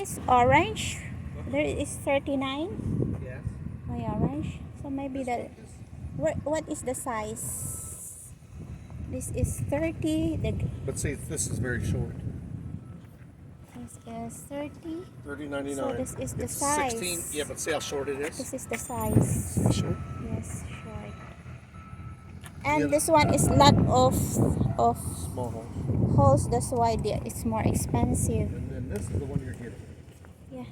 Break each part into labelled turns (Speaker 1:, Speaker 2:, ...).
Speaker 1: It's orange. There is 39.
Speaker 2: Yes.
Speaker 1: My orange. So maybe that. What is the size? This is 30.
Speaker 2: But see, this is very short.
Speaker 1: This is 30.
Speaker 2: 30.99.
Speaker 1: So this is the
Speaker 2: It's
Speaker 1: size.
Speaker 2: 16. Yeah, but see how short it is?
Speaker 1: This is the size.
Speaker 2: See short?
Speaker 1: Yes, short. And
Speaker 2: Yeah.
Speaker 1: this one is lot of
Speaker 2: Small hole.
Speaker 1: holes. That's why it's more expensive.
Speaker 2: And then this is the one you're getting.
Speaker 1: Yeah.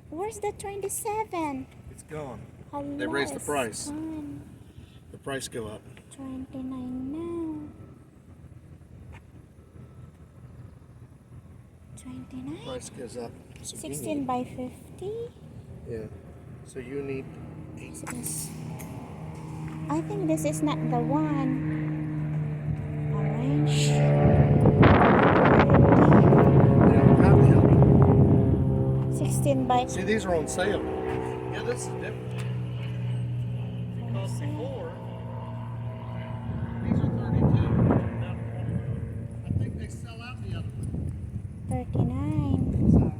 Speaker 1: Where's the 27?
Speaker 2: It's gone.
Speaker 1: Hello,
Speaker 2: They raised the
Speaker 1: it's
Speaker 2: price.
Speaker 1: gone.
Speaker 2: The price go up.
Speaker 1: 29 now. 29?
Speaker 2: Price goes up. So
Speaker 1: 16 by 50?
Speaker 2: Yeah. So you need 8.
Speaker 1: Yes. I think this is not the one. Orange.
Speaker 2: They don't have the other.
Speaker 1: 16 by...
Speaker 2: See, these are on sale. Yeah, this is different. Because before, these are 32. Now, I think they sell out the other one.
Speaker 1: 39.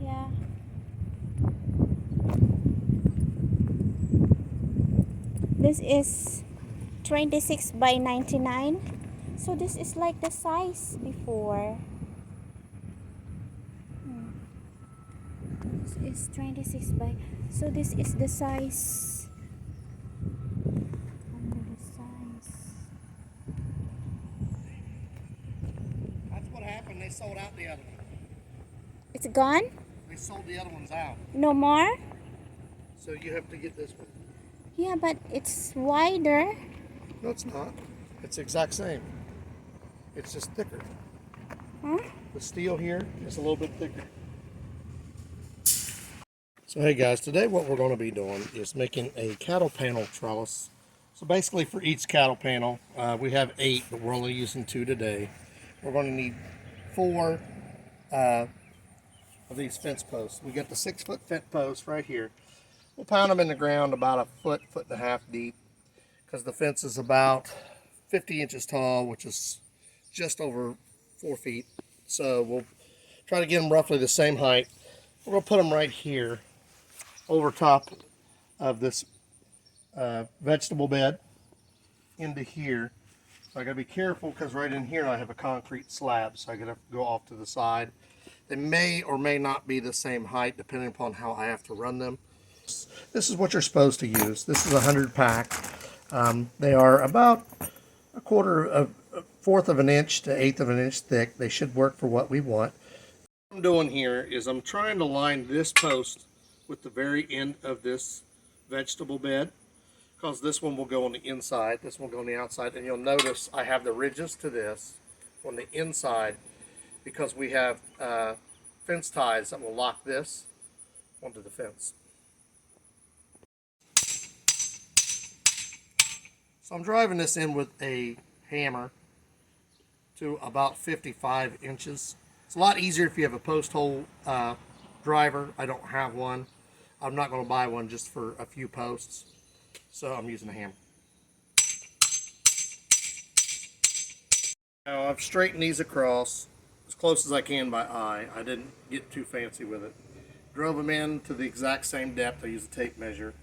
Speaker 1: Yeah. This is 26 by 99. So this is like the size before. This is 26 by... So this is the size. Under the size.
Speaker 2: That's what happened. They sold out the other one.
Speaker 1: It's gone?
Speaker 2: They sold the other ones out.
Speaker 1: No more?
Speaker 2: So you have to get this one.
Speaker 1: Yeah, but it's wider.
Speaker 2: No, it's not. It's the exact same. It's just thicker.
Speaker 1: Huh?
Speaker 2: The steel here is a little bit thicker. So hey guys, today what we're going to be doing is making a cattle panel trellis. So basically for each cattle panel, we have 8, but we're only using 2 today. We're going to need 4 of these fence posts. We got the 6-foot fence posts right here. We'll pound them in the ground about a foot, foot and a half deep, because the fence is about 50 inches tall, which is just over 4 feet. So we'll try to get them roughly the same height. We're going to put them right here over top of this vegetable bed into here. So I got to be careful because right in here I have a concrete slab, so I got to go off to the side. They may or may not be the same height depending upon how I have to run them. This is what you're supposed to use. This is a 100 pack. They are about a fourth of an inch to eighth of an inch thick. They should work for what we want. What I'm doing here is I'm trying to line this post with the very end of this vegetable bed, because this one will go on the inside, this one will go on the outside, and you'll notice I have the ridges to this on the inside because we have fence ties that will lock this onto the fence. So I'm driving this in with a hammer to about 55 inches. It's a lot easier if you have a post hole driver. I don't have one. I'm not going to buy one just for a few posts, so I'm using a hammer. Now I've straightened these across as close as I can by eye. I didn't get too fancy with it. Drove them in to the exact same depth. I used a tape measure.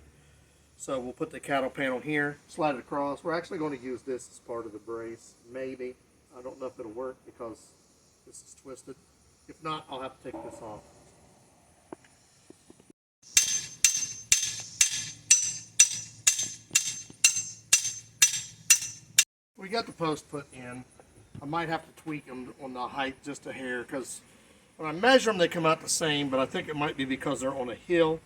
Speaker 2: So we'll put the cattle panel here, slide it across. We're actually going to use this as part of the brace, maybe. I don't know if it'll work because this is twisted. If not, I'll have to take this off. We got the post put in. I might have to tweak them on the height just a hair, because when I measure them they come out the same, but I think it might be because they're on a hill.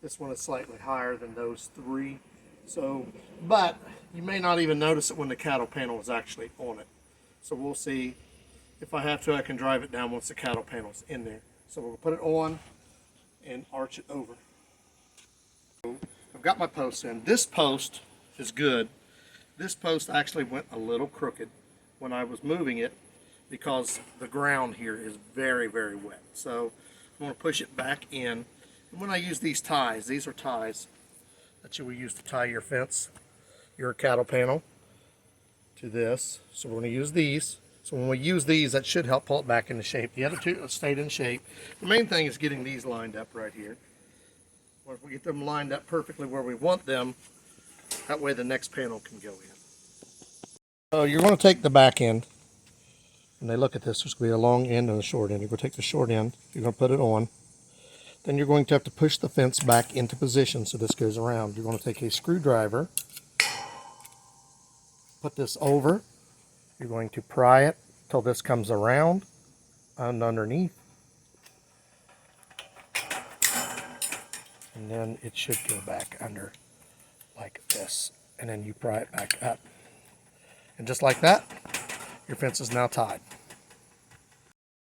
Speaker 2: This one is slightly higher than those 3. So, but you may not even notice it when the cattle panel is actually on it. So we'll see. If I have to, I can drive it down once the cattle panel's in there. So we'll put it on and arch it over. I've got my posts in. This post is good. This post actually went a little crooked when I was moving it because the ground here is very, very wet. So I'm going to push it back in. And when I use these ties, these are ties that you will use to tie your fence, your cattle panel to this. So we're going to use these. So when we use these, that should help pull it back into shape. The other two stayed in shape. The main thing is getting these lined up right here. Once we get them lined up perfectly where we want them, that way the next panel can go in. So you're going to take the back end, and they look at this, there's going to be a long end and a short end. You're going to take the short end, you're going to put it on. Then you're going to have to push the fence back into position so this goes around. You're going to take a screwdriver, put this over. You're going to pry it till this comes around and underneath. And then it should go back under like this. And then you pry it back up. And just like that, your fence is now tied.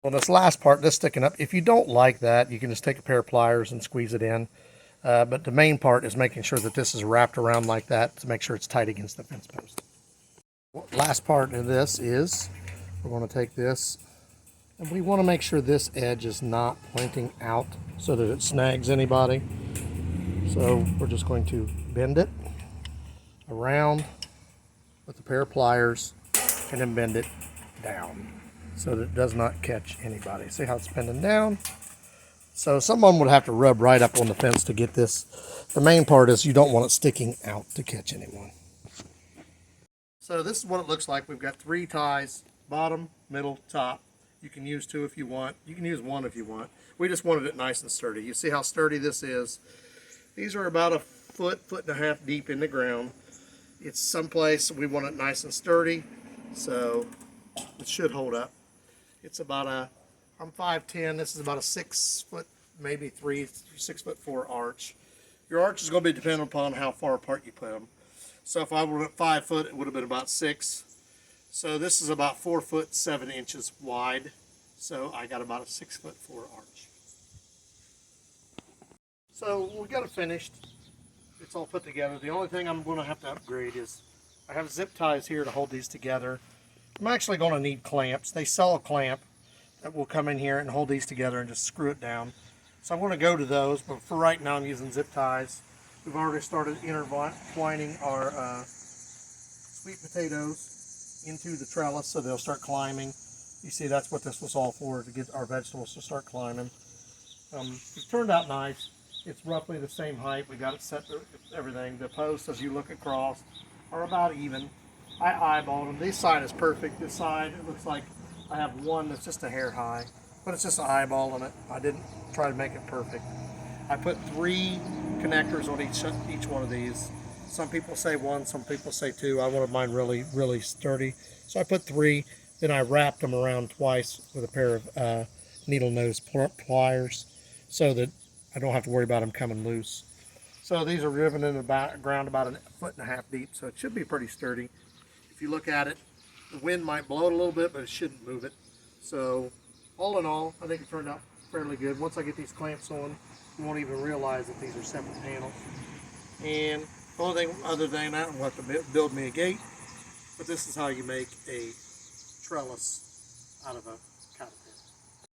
Speaker 2: On this last part, this sticking up, if you don't like that, you can just take a pair of pliers and squeeze it in. But the main part is making sure that this is wrapped around like that to make sure it's tight against the fence post. Last part of this is we're going to take this and we want to make sure this edge is not pointing out so that it snags anybody. So we're just going to bend it around with a pair of pliers and then bend it down so that it does not catch anybody. See how it's bending down? So someone would have to rub right up on the fence to get this. The main part is you don't want it sticking out to catch anyone. So this is what it looks like. We've got 3 ties, bottom, middle, top. You can use 2 if you want. You can use 1 if you want. We just wanted it nice and sturdy. You see how sturdy this is? These are about a foot, foot and a half deep in the ground. It's someplace we want it nice and sturdy, so it should hold up. It's about I'm 5'10", this is about a 6 foot, maybe 6 foot 4 arch. Your arch is going to be dependent upon how far apart you put them. So if I were at 5 foot, it would have been about 6. So this is about 4 foot 7 inches wide. So I got about a 6 foot 4 arch. So we got it finished. It's all put together. The only thing I'm going to have to upgrade is I have zip ties here to hold these together. I'm actually going to need clamps. They sell a clamp that will come in here and hold these together and just screw it down. So I'm going to go to those, but for right now I'm using zip ties. We've already started intertwining our sweet potatoes into the trellis so they'll start climbing. You see, that's what this was all for, to get our vegetables to start climbing. It turned out nice. It's roughly the same height. We got it set to everything. The posts, as you look across, are about even. I eyeballed them. This side is perfect. This side, it looks like I have one that's just a hair high, but it's just an eyeball on it. I didn't try to make it perfect. I put 3 connectors on each one of these. Some people say 1, some people say 2. I wanted mine really, really sturdy, so I put 3. Then I wrapped them around twice with a pair of needle nose pliers so that I don't have to worry about them coming loose. So these are driven in the ground about 1.5 foot deep, so it should be pretty sturdy. If you look at it, the wind might blow it a little bit, but it shouldn't move it. So all in all, I think it turned out fairly good. Once I get these clamps on, you won't even realize that these are separate panels. And the only thing other than that, I'm going to have to build me a gate, but this is how you make a trellis out of a